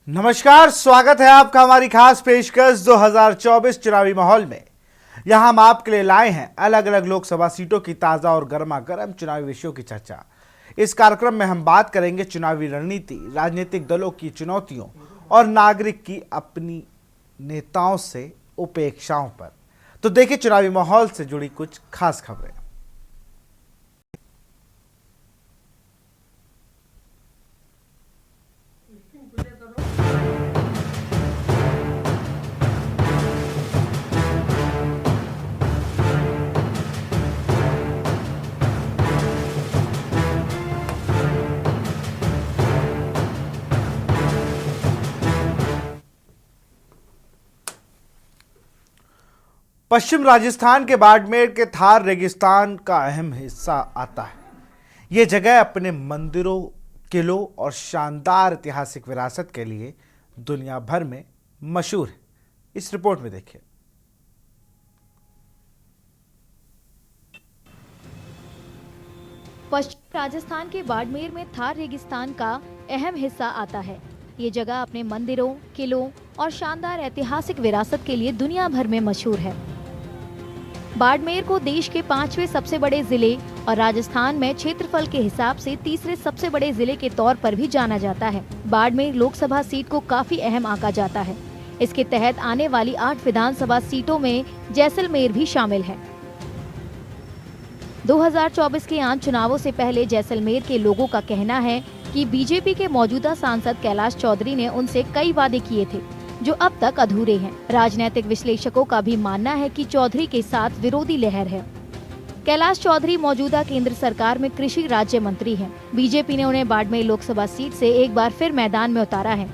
नमस्कार, स्वागत है आपका हमारी खास पेशकश 2024 चुनावी माहौल में। यहां हम आपके लिए लाए हैं अलग अलग लोकसभा सीटों की ताजा और गर्मा गर्म चुनावी विषयों की चर्चा। इस कार्यक्रम में हम बात करेंगे चुनावी रणनीति, राजनीतिक दलों की चुनौतियों और नागरिक की अपनी नेताओं से उपेक्षाओं पर। तो देखिए चुनावी माहौल से जुड़ी कुछ खास खबरें। पश्चिम राजस्थान के बाड़मेर के थार रेगिस्तान का अहम हिस्सा आता है। ये जगह अपने मंदिरों, किलों और शानदार ऐतिहासिक विरासत के लिए दुनिया भर में मशहूर है। इस रिपोर्ट में देखिए। पश्चिम राजस्थान के बाड़मेर में थार रेगिस्तान का अहम हिस्सा आता है। ये जगह अपने मंदिरों, किलों और शानदार ऐतिहासिक विरासत के लिए दुनिया भर में मशहूर है। बाड़मेर को देश के 5वें सबसे बड़े जिले और राजस्थान में क्षेत्रफल के हिसाब से तीसरे सबसे बड़े जिले के तौर पर भी जाना जाता है। बाड़मेर लोकसभा सीट को काफी अहम आंका जाता है। इसके तहत आने वाली 8 विधानसभा सीटों में जैसलमेर भी शामिल है। 2024 के आम चुनावों से पहले जैसलमेर के लोगों का कहना है कि बीजेपी के मौजूदा सांसद कैलाश चौधरी ने उनसे कई वादे किए थे जो अब तक अधूरे हैं। राजनीतिक विश्लेषकों का भी मानना है कि चौधरी के साथ विरोधी लहर है। कैलाश चौधरी मौजूदा केंद्र सरकार में कृषि राज्य मंत्री हैं। बीजेपी ने उन्हें बाड़मेर लोकसभा सीट से एक बार फिर मैदान में उतारा है।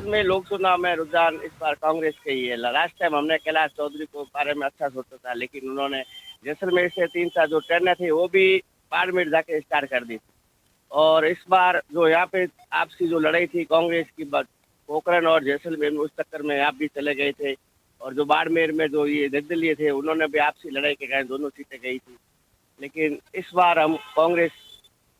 में लोक चुनाव में रुझान इस बार कांग्रेस के ही है। लास्ट टाइम हमने कैलाश चौधरी को बारे में अच्छा सोचा था, लेकिन उन्होंने जैसलमेर से 3 जो ट्रेनें थी वो भी बाड़मेर जाके स्टार्ट कर दी थी। और इस बार जो यहाँ पे आपसी जो लड़ाई थी कांग्रेस की, पोखरण और जैसलमेर में, उस चक्कर में आप भी चले गए थे। और जो बाड़मेर में जो ये निर्दलीय थे उन्होंने भी आपसी लड़ाई के कारण दोनों सीटें गई थी। लेकिन इस बार हम कांग्रेस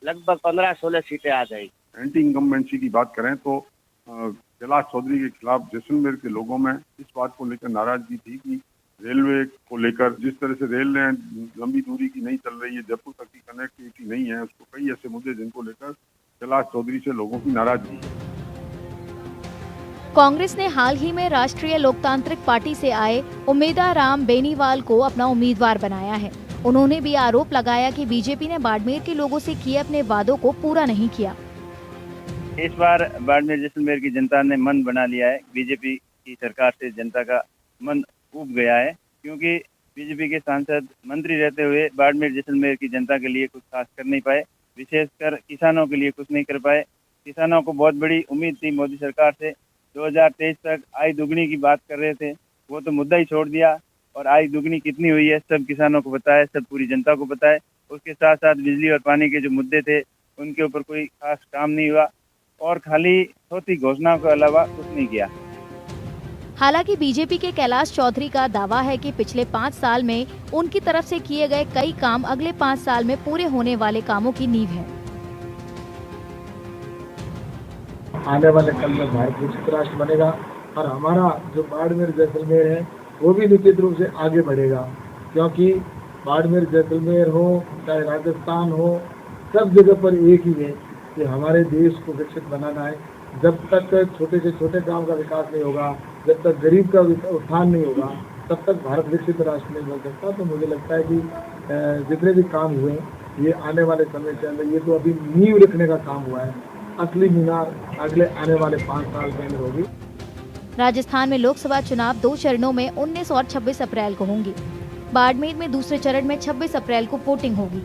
लगभग 15-16 सीटें आ जाएगी। एंटी इनकम्बेंसी की बात करें तो कैलाश चौधरी के खिलाफ जैसलमेर के लोगों में इस बात को लेकर नाराजगी थी कि रेलवे को लेकर जिस तरह से रेल लाइन लंबी दूरी की नहीं चल रही है, जयपुर तक की कनेक्टिविटी नहीं है, उसको कई ऐसे मुद्दे जिनको लेकर कैलाश चौधरी से लोगों की नाराजगी है। कांग्रेस ने हाल ही में राष्ट्रीय लोकतांत्रिक पार्टी से आए उमेदाराम बेनीवाल को अपना उम्मीदवार बनाया है। उन्होंने भी आरोप लगाया कि बीजेपी ने बाड़मेर के लोगों से किए अपने वादों को पूरा नहीं किया। इस बार बाड़मेर जैसलमेर की जनता ने मन बना लिया है। बीजेपी की सरकार से जनता का मन उब गया है, क्योंकि बीजेपी के सांसद मंत्री रहते हुए बाड़मेर जैसलमेर की जनता के लिए कुछ खास कर नहीं पाए, विशेषकर किसानों के लिए कुछ नहीं कर पाए। किसानों को बहुत बड़ी उम्मीद थी मोदी सरकार से। 2023 तक आय दुगनी की बात कर रहे थे, वो तो मुद्दा ही छोड़ दिया। और आय दुगनी कितनी हुई है सब किसानों को पता है, सब पूरी जनता को पता है। उसके साथ साथ बिजली और पानी के जो मुद्दे थे उनके ऊपर कोई खास काम नहीं हुआ और खाली छोटी घोषणाओं के अलावा कुछ नहीं किया। हालांकि बीजेपी के कैलाश चौधरी का दावा है कि पिछले 5 साल में उनकी तरफ से किए गए कई काम अगले 5 साल में पूरे होने वाले कामों की नींव है। आने वाले कल में भारत विकसित राष्ट्र बनेगा और हमारा जो बाड़मेर जैसलमेर है वो भी निश्चित रूप से आगे बढ़ेगा, क्योंकि बाड़मेर जैसलमेर हो चाहे राजस्थान हो, सब जगह पर एक ही है कि हमारे देश को विकसित बनाना है। जब तक छोटे से छोटे गांव का विकास नहीं होगा, जब तक गरीब का उत्थान नहीं होगा, तब तक भारत विकसित राष्ट्र नहीं बन सकता। तो मुझे लगता है कि जितने भी काम हुए ये आने वाले समय के अंदर, ये तो अभी नींव रखने का काम हुआ है, असली मीनार अगले आने वाले 5 साल के अंदर होगी। राजस्थान में लोकसभा चुनाव 2 चरणों में 19 और 26 अप्रैल को होंगे। बाड़मेर में दूसरे चरण में 26 अप्रैल को वोटिंग होगी।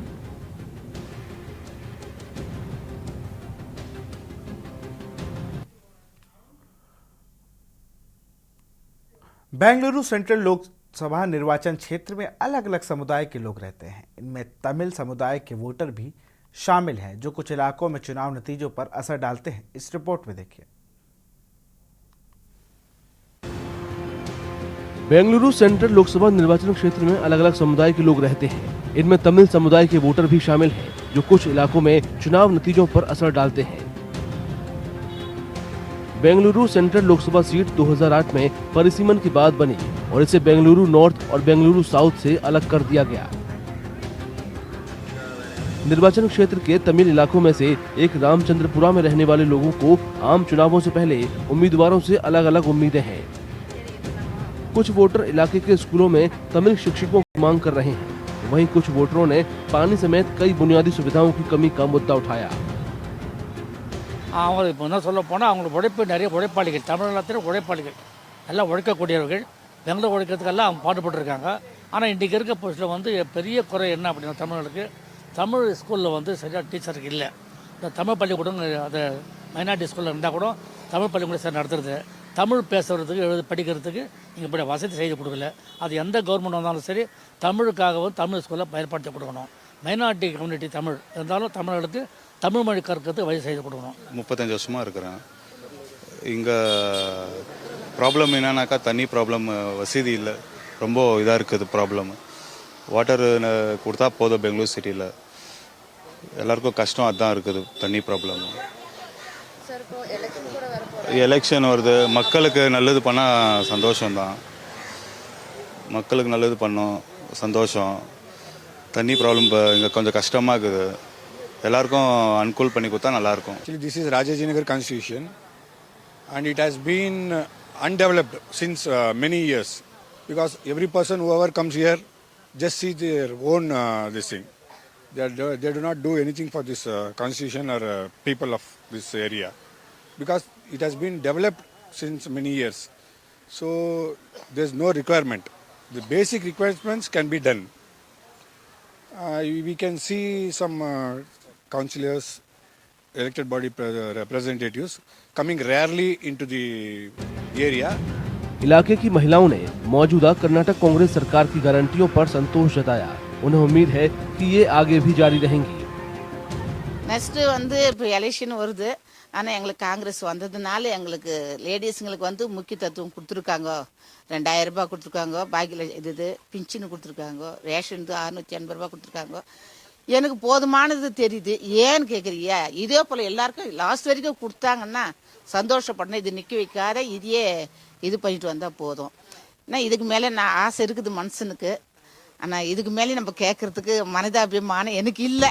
बेंगलुरु सेंट्रल लोकसभा निर्वाचन क्षेत्र में अलग अलग समुदाय के लोग रहते हैं। इनमें तमिल समुदाय के वोटर भी शामिल हैं, जो कुछ इलाकों में चुनाव नतीजों पर असर डालते हैं। इस रिपोर्ट में देखिए। बेंगलुरु सेंट्रल लोकसभा निर्वाचन क्षेत्र में अलग अलग समुदाय के लोग रहते हैं। इनमें तमिल समुदाय के वोटर भी शामिल हैं, जो कुछ इलाकों में चुनाव नतीजों पर असर डालते हैं। बेंगलुरु सेंट्रल लोकसभा सीट 2008 में परिसीमन के बाद बनी और इसे बेंगलुरु नॉर्थ और बेंगलुरु साउथ से अलग कर दिया गया। निर्वाचन क्षेत्र के तमिल इलाकों में से एक रामचंद्रपुरा में रहने वाले लोगों को आम चुनावों से पहले उम्मीदवारों से अलग अलग उम्मीदें हैं। कुछ वोटर इलाके के स्कूलों में तमिल शिक्षकों की मांग कर रहे हैं, वहीं कुछ वोटरों ने पानी समेत कई बुनियादी सुविधाओं की कमी का मुद्दा उठाया। அவங்க இப்போ என்ன சொல்ல போனால் அவங்களுக்கு உழைப்பு நிறைய உழைப்பாளிகள் தமிழ்நாட்டில் உழைப்பாளிகள் எல்லாம் உழைக்கக்கூடியவர்கள் பெங்களூர் உழைக்கிறதுக்கெல்லாம் அவங்க பாடுபட்டுருக்காங்க. ஆனால் இன்றைக்கி இருக்க போஸ்ட்டில் வந்து பெரிய குறை என்ன அப்படின்னா தமிழ்நாட்டுக்கு தமிழ் ஸ்கூலில் வந்து சரியாக டீச்சருக்கு இல்லை. இந்த தமிழ் பள்ளிக்கூடம் அது மைனாரிட்டி ஸ்கூலில் இருந்தால் கூட தமிழ் பள்ளிக்கூடம் சரி நடத்துறது, தமிழ் பேசுகிறதுக்கு படிக்கிறதுக்கு இங்கே இப்படி வசதி செய்து கொடுக்கல. அது எந்த கவர்மெண்ட் வந்தாலும் சரி தமிழுக்காகவும் தமிழ் ஸ்கூலில் பயன்படுத்தி கொடுக்கணும். மைனாரிட்டி கம்யூனிட்டி தமிழ் இருந்தாலும் தமிழர்களுக்கு தமிழ் மொழி கற்கிறதுக்கு வழி செய்து கொடுக்கணும். 35 வருஷமாக இருக்கிறேன். இங்கே ப்ராப்ளம் என்னன்னாக்கா தண்ணி ப்ராப்ளம், வசதி இல்லை, ரொம்ப இதாக இருக்குது ப்ராப்ளம். வாட்டர் கொடுத்தா போதும் பெங்களூர் சிட்டியில், எல்லாருக்கும் கஷ்டம் அதுதான் இருக்குது, தண்ணி ப்ராப்ளம். எலெக்ஷன் வருது, மக்களுக்கு நல்லது பண்ணால் சந்தோஷம்தான், மக்களுக்கு நல்லது பண்ணோம் சந்தோஷம். தண்ணி ப்ராப்ளம் இப்போ இங்கே கொஞ்சம் கஷ்டமாக இருக்குது, எல்லாருக்கும் அனுகூல் பண்ணி கொடுத்தா நல்லாயிருக்கும். Actually, this is Rajajinagar constitution and it has been undeveloped since many years because every person whoever comes here just see their own this thing. They do not do anything for this constitution or people of this area because it has been developed since many years. So there is no requirement. The basic requirements can be done. We can see some councillors, elected body representatives coming rarely into the area. इलाके की महिलाओं ने मौजूदा कर्नाटक कांग्रेस सरकार की गारंटियों पर संतोष जताया। उन्हें उम्मीद है कि ये आगे भी जारी रहेंगी। நெக்ஸ்ட் வந்து இப்போ எலெக்ஷன் வருது. ஆனால் எங்களுக்கு காங்கிரஸ் வந்ததுனால எங்களுக்கு லேடிஸுங்களுக்கு வந்து முக்கியத்துவம் கொடுத்துருக்காங்க. 2000 ரூபாய் கொடுத்துருக்காங்க, பாக்கியில் இது பிஞ்சின்னு கொடுத்துருக்காங்க, ரேஷன் 680 ரூபாய் கொடுத்துருக்காங்க. எனக்கு போதுமானது தெரியுது. ஏன்னு கேட்குறீங்க? இதே போல் எல்லாருக்கும் லாஸ்ட் வரைக்கும் கொடுத்தாங்கன்னா சந்தோஷப்படணும். இது நிற்க வைக்காத இதையே இது பண்ணிட்டு வந்தால் போதும். ஏன்னா இதுக்கு மேலே நான் ஆசை இருக்குது மனுஷனுக்கு, ஆனால் இதுக்கு மேலே நம்ம கேட்கறதுக்கு மனிதாபிமானம் எனக்கு இல்லை.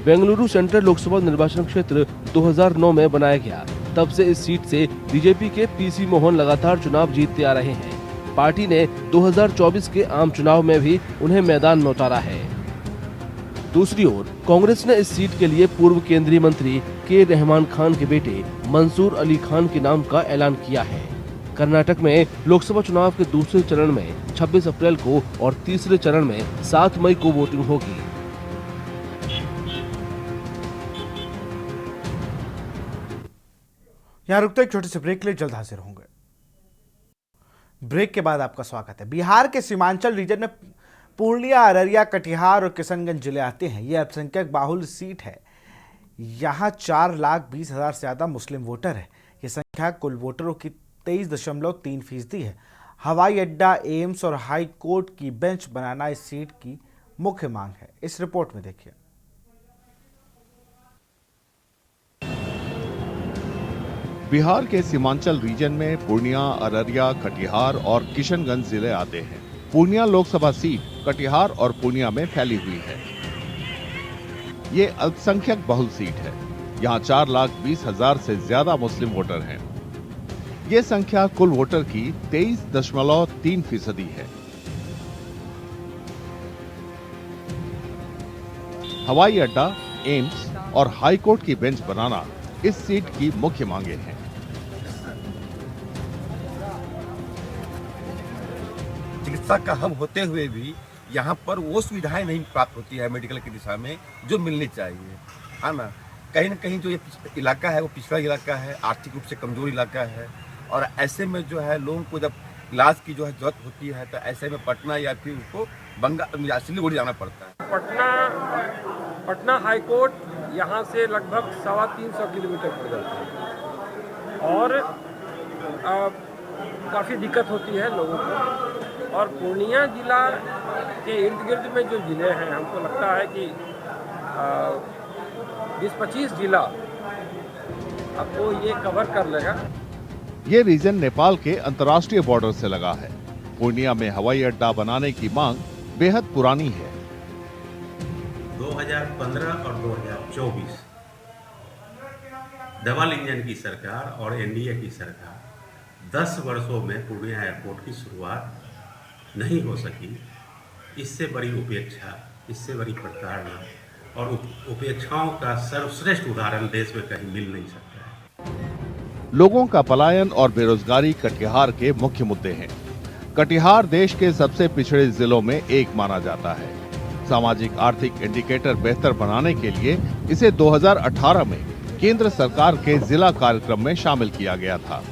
बेंगलुरु सेंट्रल लोकसभा निर्वाचन क्षेत्र 2009 में बनाया गया। तब से इस सीट से बीजेपी के पीसी मोहन लगातार चुनाव जीतते आ रहे हैं। पार्टी ने 2024 के आम चुनाव में भी उन्हें मैदान में उतारा है। दूसरी ओर कांग्रेस ने इस सीट के लिए पूर्व केंद्रीय मंत्री के रहमान खान के बेटे मंसूर अली खान के नाम का ऐलान किया है। कर्नाटक में लोकसभा चुनाव के दूसरे चरण में 26 अप्रैल को और तीसरे चरण में 7 मई को वोटिंग होगी। यहाँ रुकते एक छोटे से ब्रेक के लिए, जल्द हाजिर होंगे। ब्रेक के बाद आपका स्वागत है। बिहार के सीमांचल रीजन में पूर्णिया, अररिया, कटिहार और किशनगंज जिले आते हैं। ये अल्पसंख्यक बाहुल सीट है। यहाँ 4,20,000 से ज्यादा मुस्लिम वोटर है। ये संख्या कुल वोटरों की 23.3% है। हवाई अड्डा, एम्स और हाई कोर्ट की बेंच बनाना इस सीट की मुख्य मांग है। इस रिपोर्ट में देखिए। बिहार के सीमांचल रीजन में पूर्णिया, अररिया, कटिहार और किशनगंज जिले आते हैं। पूर्णिया लोकसभा सीट कटिहार और पूर्णिया में फैली हुई है। ये अल्पसंख्यक बहुल सीट है। यहाँ 4,20,000 से ज्यादा मुस्लिम वोटर हैं। ये संख्या कुल वोटर की 23.3% है। हवाई अड्डा, एम्स और हाईकोर्ट की बेंच बनाना इस सीट की मुख्य मांगे हैं। चिकित्सा का हब होते हुए भी यहाँ पर वो सुविधाएं नहीं प्राप्त होती है मेडिकल की दिशा में जो मिलनी चाहिए, है ना। कहीं न कहीं जो ये इलाका है वो पिछड़ा इलाका है, आर्थिक रूप से कमजोर इलाका है, और ऐसे में जो है लोगों को जब इलाज की जो है जरूरत होती है तो ऐसे में पटना या फिर उसको बंगाल सिलीगुड़ी जाना पड़ता है। पटना हाई कोर्ट यहाँ से लगभग 350 किलोमीटर पड़ जाता है और काफ़ी दिक्कत होती है लोगों को। और पूर्णिया जिला के इर्द गिर्द में जो ज़िले हैं, हमको लगता है कि 20-25 जिला आपको ये कवर कर लेगा। ये रीजन नेपाल के अंतर्राष्ट्रीय बॉर्डर से लगा है। पूर्णिया में हवाई अड्डा बनाने की मांग बेहद पुरानी है। 2015 और 2024 डबल इंजन की सरकार और एनडीए की सरकार 10 वर्षों में पूर्णिया एयरपोर्ट की शुरुआत नहीं हो सकी। इससे बड़ी उपेक्षा, इससे बड़ी प्रताड़ना और उपेक्षाओं का सर्वश्रेष्ठ उदाहरण देश में कहीं मिल नहीं सकता है। लोगों का पलायन और बेरोजगारी कटिहार के मुख्य मुद्दे हैं। कटिहार देश के सबसे पिछड़े जिलों में एक माना जाता है। सामाजिक आर्थिक इंडिकेटर बेहतर बनाने के लिए इसे 2018 में केंद्र सरकार के जिला कार्यक्रम में शामिल किया गया था।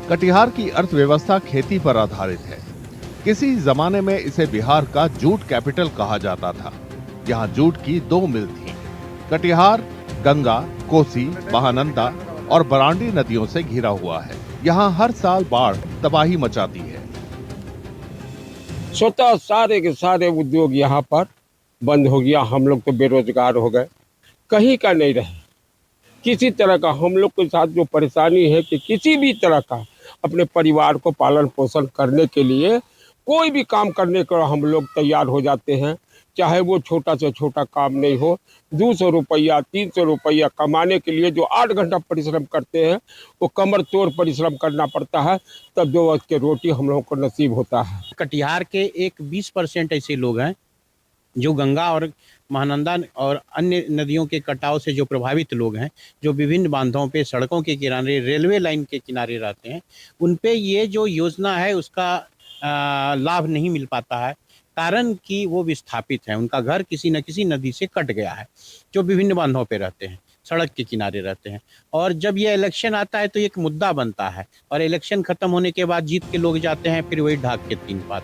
कटिहार की अर्थव्यवस्था खेती पर आधारित है। किसी जमाने में इसे बिहार का जूट कैपिटल कहा जाता था। यहाँ जूट की 2 मिल थी। कटिहार गंगा, कोसी, महानंदा और बरांडी नदियों से घिरा हुआ है। यहाँ हर साल बाढ़ तबाही मचाती है। स्वतः सारे के सारे उद्योग यहाँ पर बंद हो गया। हम लोग तो बेरोजगार हो गए, कहीं का नहीं रहे। किसी तरह का हम लोग के साथ जो परेशानी है कि किसी भी तरह का अपने परिवार को पालन पोषण करने के लिए कोई भी काम करने को हम लोग तैयार हो जाते हैं, चाहे वो छोटा से छोटा काम नहीं हो। 200 रुपया 300 रुपया कमाने के लिए जो 8 घंटा परिश्रम करते हैं, वो कमर तोड़ परिश्रम करना पड़ता है, तब 2 वक्त की रोटी हम लोगों को नसीब होता है। कटिहार के एक 20% ऐसे लोग हैं जो गंगा और महानंदा और अन्य नदियों के कटाव से जो प्रभावित लोग हैं, जो विभिन्न बांधों पे, सड़कों के किनारे, रेलवे लाइन के किनारे रहते हैं, उन पे ये जो योजना है उसका लाभ नहीं मिल पाता है। कारण कि वो विस्थापित हैं, उनका घर किसी न किसी नदी से कट गया है, जो विभिन्न बांधों पे रहते हैं, सड़क के किनारे रहते हैं। और जब ये इलेक्शन आता है तो एक मुद्दा बनता है, और इलेक्शन खत्म होने के बाद जीत के लोग जाते हैं, फिर वही ढाक के 3 बात।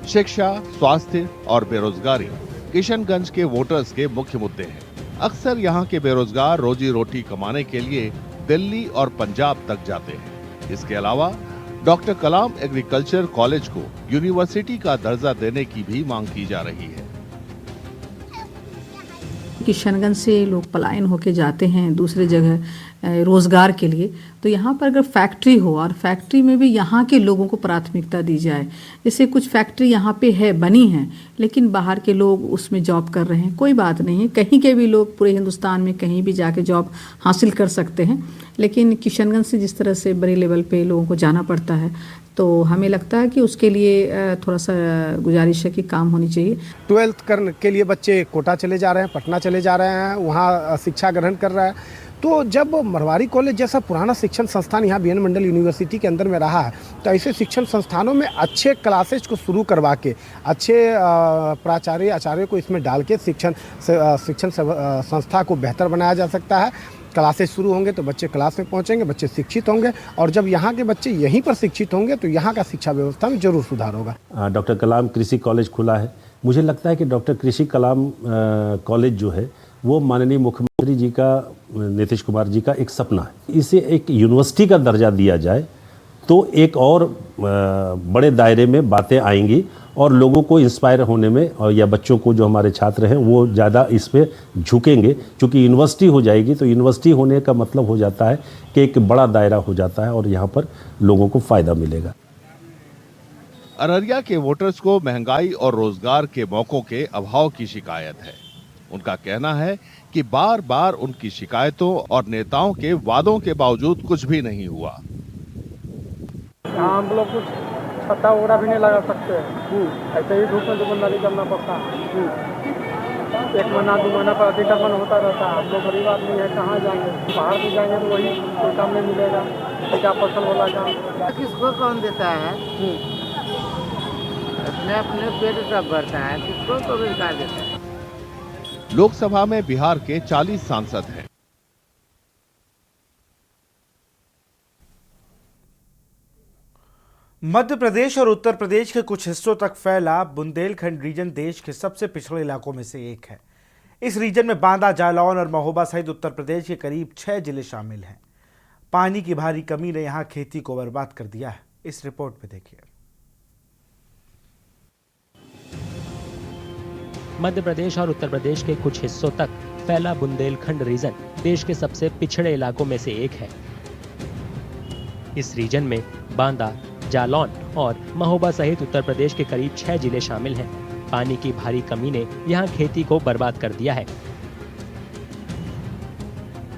शिक्षा, स्वास्थ्य और बेरोजगारी किशनगंज के वोटर्स के मुख्य मुद्दे हैं। अक्सर यहाँ के बेरोजगार रोजी रोटी कमाने के लिए दिल्ली और पंजाब तक जाते हैं। इसके अलावा डॉक्टर कलाम एग्रीकल्चर कॉलेज को यूनिवर्सिटी का दर्जा देने की भी मांग की जा रही है। किशनगंज से लोग पलायन होके जाते हैं दूसरे जगह रोजगार के लिए, तो यहाँ पर अगर फैक्ट्री हो और फैक्ट्री में भी यहाँ के लोगों को प्राथमिकता दी जाए। जैसे कुछ फैक्ट्री यहाँ पे है, बनी है, लेकिन बाहर के लोग उसमें जॉब कर रहे हैं, कोई बात नहीं है, कहीं के भी लोग पूरे हिंदुस्तान में कहीं भी जाके जॉब हासिल कर सकते हैं। लेकिन किशनगंज से जिस तरह से बड़े लेवल पे लोगों को जाना पड़ता है, तो हमें लगता है कि उसके लिए थोड़ा सा गुजारिश है कि काम होनी चाहिए। 12th करने के लिए बच्चे कोटा चले जा रहे हैं, पटना चले जा रहे हैं, वहाँ शिक्षा ग्रहण कर रहा है। तो जब मरवाड़ी कॉलेज जैसा पुराना शिक्षण संस्थान यहाँ बीएन मंडल यूनिवर्सिटी के अंदर में रहा है, तो ऐसे शिक्षण संस्थानों में अच्छे क्लासेज को शुरू करवा के, अच्छे प्राचार्य आचार्य को इसमें डाल के शिक्षण संस्था को बेहतर बनाया जा सकता है। क्लासेस शुरू होंगे तो बच्चे क्लास में पहुंचेंगे, बच्चे शिक्षित होंगे, और जब यहाँ के बच्चे यहीं पर शिक्षित होंगे तो यहाँ का शिक्षा व्यवस्था में जरूर सुधार होगा। डॉक्टर कलाम कृषि कॉलेज खुला है। मुझे लगता है कि डॉक्टर कृषि कलाम कॉलेज जो है वो माननीय मुख्यमंत्री जी का, नीतीश कुमार जी का एक सपना है। इसे एक यूनिवर्सिटी का दर्जा दिया जाए तो एक और बड़े दायरे में बातें आएंगी और लोगों को इंस्पायर होने में, और या बच्चों को जो हमारे छात्र हैं वो ज़्यादा इस पे झुकेंगे। क्योंकि यूनिवर्सिटी हो जाएगी तो यूनिवर्सिटी होने का मतलब हो जाता है कि एक बड़ा दायरा हो जाता है और यहाँ पर लोगों को फ़ायदा मिलेगा। अररिया के वोटर्स को महंगाई और रोजगार के मौकों के अभाव की शिकायत है। उनका कहना है कि बार बार उनकी शिकायतों और नेताओं के वादों के बावजूद कुछ भी नहीं हुआ। हम लोग कुछ छत्ता वगैरह भी नहीं लगा सकते, ऐसे ही धूप में दुकानदारी करना पड़ता है। 1 महीना 2 महीना पर अतिक्रमण होता रहता है। हम लोग गरीब आदमी है, कहाँ जाएंगे? बाहर भी जाएंगे तो वही कोई काम नहीं मिलेगा, क्या फसल वाला काम। किसको कौन देता है? अपने पेट सब भरता है, किसको तो रोजगार देता है। लोकसभा में बिहार के 40 सांसद हैं। मध्य प्रदेश और उत्तर प्रदेश के कुछ हिस्सों तक फैला बुंदेलखंड रीजन देश के सबसे पिछड़े इलाकों में से एक है। इस रीजन में बांदा, जालौन और महोबा सहित उत्तर प्रदेश के करीब 6 जिले शामिल हैं। पानी की भारी कमी ने यहां खेती को बर्बाद कर दिया है। इस रिपोर्ट में देखिए। मध्य प्रदेश और उत्तर प्रदेश के कुछ हिस्सों तक फैला बुंदेलखंड रीजन देश के सबसे पिछड़े इलाकों में से एक है। इस रीजन में बांदा, जालौन और महोबा सहित उत्तर प्रदेश के करीब 6 जिले शामिल हैं। पानी की भारी कमी ने यहाँ खेती को बर्बाद कर दिया है।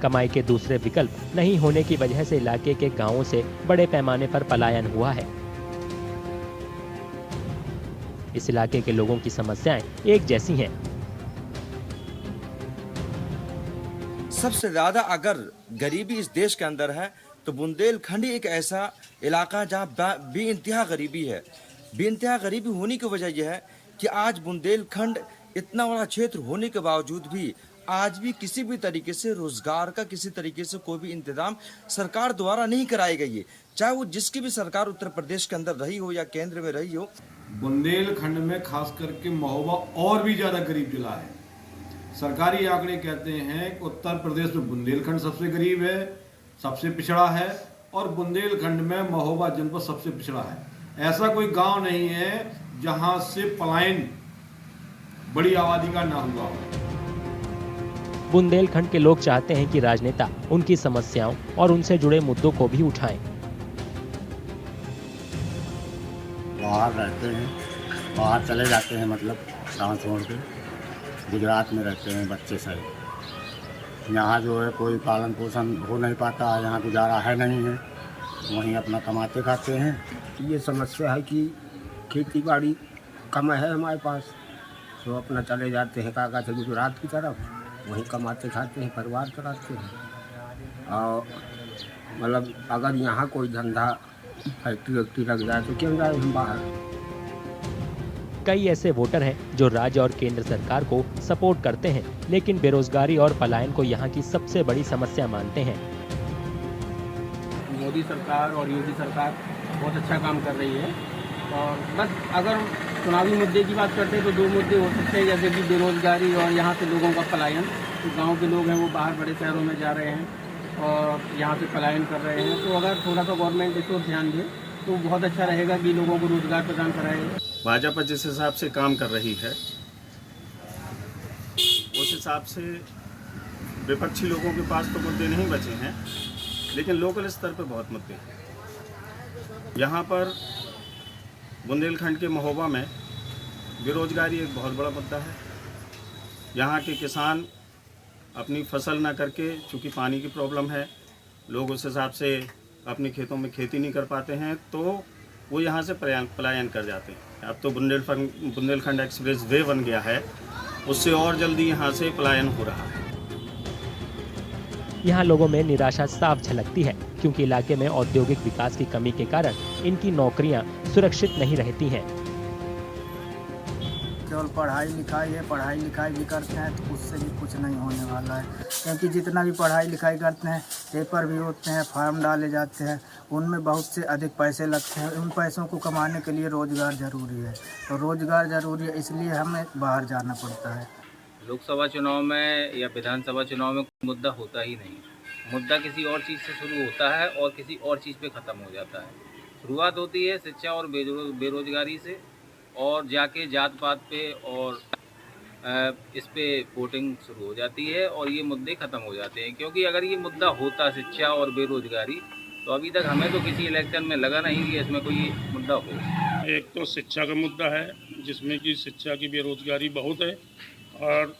कमाई के दूसरे विकल्प नहीं होने की वजह से इलाके के गांवों से बड़े पैमाने पर पलायन हुआ है। इस इलाके के लोगों की समस्याएं एक जैसी हैं। सबसे ज्यादा अगर गरीबी इस देश के अंदर है तो बुंदेलखंड ही एक ऐसा इलाका जहाँ बेइंतहा गरीबी है। बेइंतहा गरीबी होने की वजह यह है कि आज बुंदेलखंड इतना बड़ा क्षेत्र होने के बावजूद भी आज भी किसी भी तरीके से रोजगार का किसी तरीके से कोई भी इंतजाम सरकार द्वारा नहीं कराई गई है, चाहे वो जिसकी भी सरकार उत्तर प्रदेश के अंदर रही हो या केंद्र में रही हो। बुंदेलखंड में खास करके महोबा और भी ज्यादा गरीब जिला है। सरकारी आंकड़े कहते हैं कि उत्तर प्रदेश में बुंदेलखंड सबसे गरीब है, सबसे पिछड़ा है, और बुंदेलखंड में महोबा जनपद सबसे पिछड़ा है। ऐसा कोई गांव नहीं है जहां से पलायन बड़ी आबादी का ना हुआ हो। बुंदेलखंड के लोग चाहते हैं कि राजनेता उनकी समस्याओं और उनसे जुड़े मुद्दों को भी उठाएं। बाहर रहते हैं, बाहर चले जाते हैं, मतलब गाँव छोड़ के गुजरात में रहते हैं बच्चे सही। यहाँ जो है कोई पालन पोषण हो नहीं पाता है, यहाँ गुजारा है नहीं है, वहीं अपना कमाते खाते हैं। ये समस्या है कि खेती बाड़ी कम है हमारे पास, तो अपना चले जाते हैं काका से गुजरात की तरफ, वहीं कमाते खाते हैं, परिवार चलाते हैं। और मतलब अगर यहाँ कोई धंधा फैक्ट्री वैक्ट्री लग जाए तो क्यों जाए हम बाहर। कई ऐसे वोटर हैं जो राज्य और केंद्र सरकार को सपोर्ट करते हैं, लेकिन बेरोजगारी और पलायन को यहाँ की सबसे बड़ी समस्या मानते हैं। मोदी सरकार और योगी सरकार बहुत अच्छा काम कर रही है, और बस अगर चुनावी मुद्दे की बात करते हैं तो 2 मुद्दे हो सकते हैं, जैसे कि बेरोजगारी और यहाँ से लोगों का पलायन। तो गांव के लोग हैं वो बाहर बड़े शहरों में जा रहे हैं और यहाँ से पलायन कर रहे हैं। तो अगर थोड़ा सा गवर्नमेंट इस पर ध्यान दे तो बहुत अच्छा रहेगा कि लोगों को रोजगार प्रदान कराएगा। भाजपा जिस हिसाब से काम कर रही है उस हिसाब से विपक्षी लोगों के पास तो मुद्दे नहीं बचे हैं, लेकिन लोकल स्तर पर बहुत मुद्दे हैं। यहाँ पर बुंदेलखंड के महोबा में बेरोजगारी एक बहुत बड़ा मुद्दा है। यहाँ के किसान अपनी फसल ना करके, चूँकि पानी की प्रॉब्लम है, लोग उस हिसाब से अपने खेतों में खेती नहीं कर पाते हैं, तो वो यहाँ से पलायन कर जाते हैं। अब तो बुंदेलखंड एक्सप्रेस वे बन गया है, उससे और जल्दी यहाँ से पलायन हो रहा है। यहाँ लोगों में निराशा साफ झलकती है, क्योंकि इलाके में औद्योगिक विकास की कमी के कारण इनकी नौकरियां सुरक्षित नहीं रहती हैं। केवल पढ़ाई लिखाई है, पढ़ाई लिखाई भी करते हैं तो उससे भी कुछ नहीं होने वाला है, क्योंकि जितना भी पढ़ाई लिखाई करते हैं, पेपर भी होते हैं, फॉर्म डाले जाते हैं, उनमें बहुत से अधिक पैसे लगते हैं। उन पैसों को कमाने के लिए रोजगार जरूरी है, तो रोजगार जरूरी है, इसलिए हमें बाहर जाना पड़ता है। लोकसभा चुनाव में या विधानसभा चुनाव में कोई मुद्दा होता ही नहीं। मुद्दा किसी और चीज़ से शुरू होता है और किसी और चीज़ पे ख़त्म हो जाता है। शुरुआत होती है शिक्षा और बेरोजगारी से, और जाके जात पात पे और इस पे वोटिंग शुरू हो जाती है और ये मुद्दे ख़त्म हो जाते हैं। क्योंकि अगर ये मुद्दा होता शिक्षा और बेरोजगारी, तो अभी तक हमें तो किसी इलेक्शन में लगा नहीं कि इसमें कोई मुद्दा हो। एक तो शिक्षा का मुद्दा है, जिसमें कि शिक्षा की बेरोजगारी बहुत है और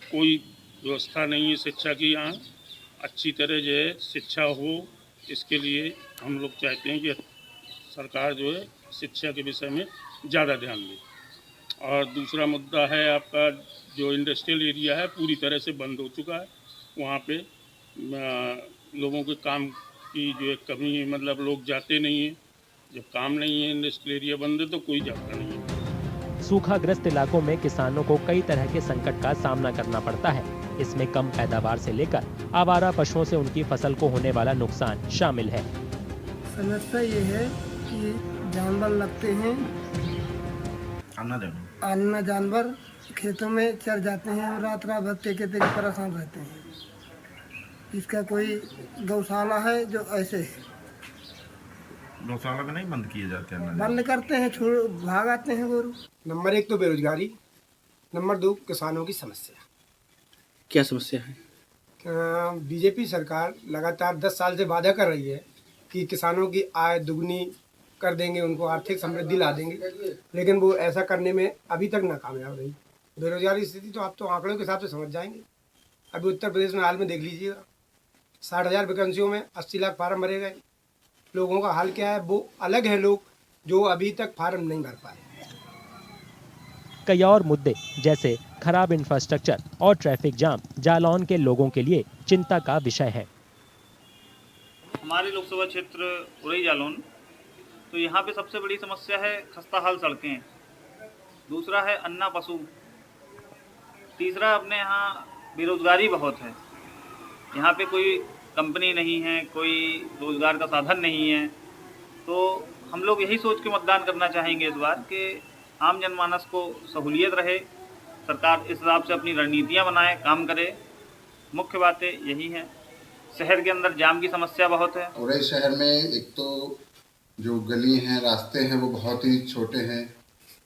कोई व्यवस्था नहीं है शिक्षा की। यहाँ अच्छी तरह जो है शिक्षा हो, इसके लिए हम लोग चाहते हैं कि सरकार जो है शिक्षा के विषय में ज़्यादा ध्यान दे। और दूसरा मुद्दा है आपका जो इंडस्ट्रियल एरिया है पूरी तरह से बंद हो चुका है। वहाँ पे लोगों के काम की जो है कमी है, मतलब लोग जाते नहीं हैं। जब काम नहीं है, इंडस्ट्रियल एरिया बंद है, तो कोई जाता नहीं है। सूखाग्रस्त इलाकों में किसानों को कई तरह के संकट का सामना करना पड़ता है। इसमें कम पैदावार से लेकर आवारा पशुओं से उनकी फसल को होने वाला नुकसान शामिल है। समस्या ये है कि जानवर लगते हैं, अन्ना जानवर खेतों में चर जाते हैं और रात रात भर तेके परेशान रहते हैं। इसका कोई गौशाला है जो ऐसे है, गौशाला में नहीं बंद किए जाते हैं, बंद करते हैं, भाग आते हैं गोरू। नंबर 1 तो बेरोजगारी, नंबर 2 किसानों की समस्या। क्या समस्या है? बीजेपी सरकार लगातार 10 साल से वादा कर रही है कि किसानों की आय दुगनी कर देंगे, उनको आर्थिक समृद्धि ला देंगे, लेकिन वो ऐसा करने में अभी तक नाकामयाब रही। बेरोजगारी स्थिति तो आप तो आंकड़ों के हिसाब से समझ जाएंगे। अभी उत्तर प्रदेश में हाल में देख लीजिएगा, 60,000 वैकेंसियों में 80 लाख फार्म भरे गए। लोगों का हाल क्या है, वो अलग है लोग जो अभी तक फार्म नहीं भर पाए। कई और मुद्दे जैसे खराब इंफ्रास्ट्रक्चर और ट्रैफिक जाम जालौन के लोगों के लिए चिंता का विषय है। हमारे लोकसभा क्षेत्र उरई जालौन, तो यहाँ पे सबसे बड़ी समस्या है खस्ता हाल सड़कें, दूसरा है अन्ना पशु, तीसरा अपने यहाँ बेरोजगारी बहुत है। यहाँ पे कोई कंपनी नहीं है, कोई रोजगार का साधन नहीं है। तो हम लोग यही सोच के मतदान करना चाहेंगे इस बार कि आम जनमानस को सहूलियत रहे, सरकार इस हिसाब से अपनी रणनीतियाँ बनाए, काम करे। मुख्य बातें यही हैं। शहर के अंदर जाम की समस्या बहुत है। उरई शहर में एक तो जो गली हैं, रास्ते हैं, वो बहुत ही छोटे हैं,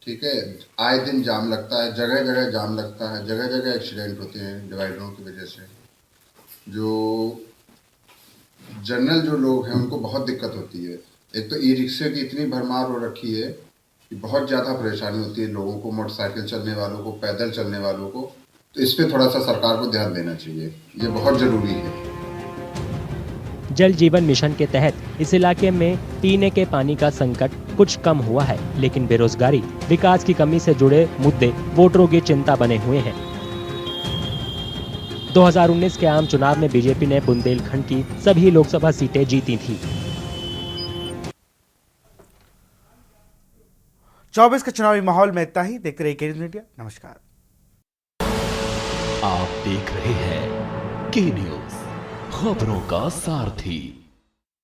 ठीक है। आए दिन जाम लगता है, जगह जगह जाम लगता है, जगह जगह एक्सीडेंट होते हैं डिवाइडरों की वजह से। जो जनरल जो लोग हैं उनको बहुत दिक्कत होती है। एक तो ई रिक्शे की इतनी भरमार हो रखी है कि बहुत ज़्यादा परेशानी होती है लोगों को, मोटरसाइकिल चलने वालों को, पैदल चलने वालों को। तो इस पर थोड़ा सा सरकार को ध्यान देना चाहिए, ये बहुत ज़रूरी है। जल जीवन मिशन के तहत इस इलाके में पीने के पानी का संकट कुछ कम हुआ है, लेकिन बेरोजगारी, विकास की कमी से जुड़े मुद्दे वोटरों की चिंता बने हुए हैं। 2019 के आम चुनाव में बीजेपी ने बुंदेलखंड की सभी लोकसभा सीटें जीती थी। 24 के चुनावी माहौल में इतना ही। देखते रहिए के न्यूज़। नमस्कार। आप देख रहे हैं के न्यूज़, खबरों का सारथी।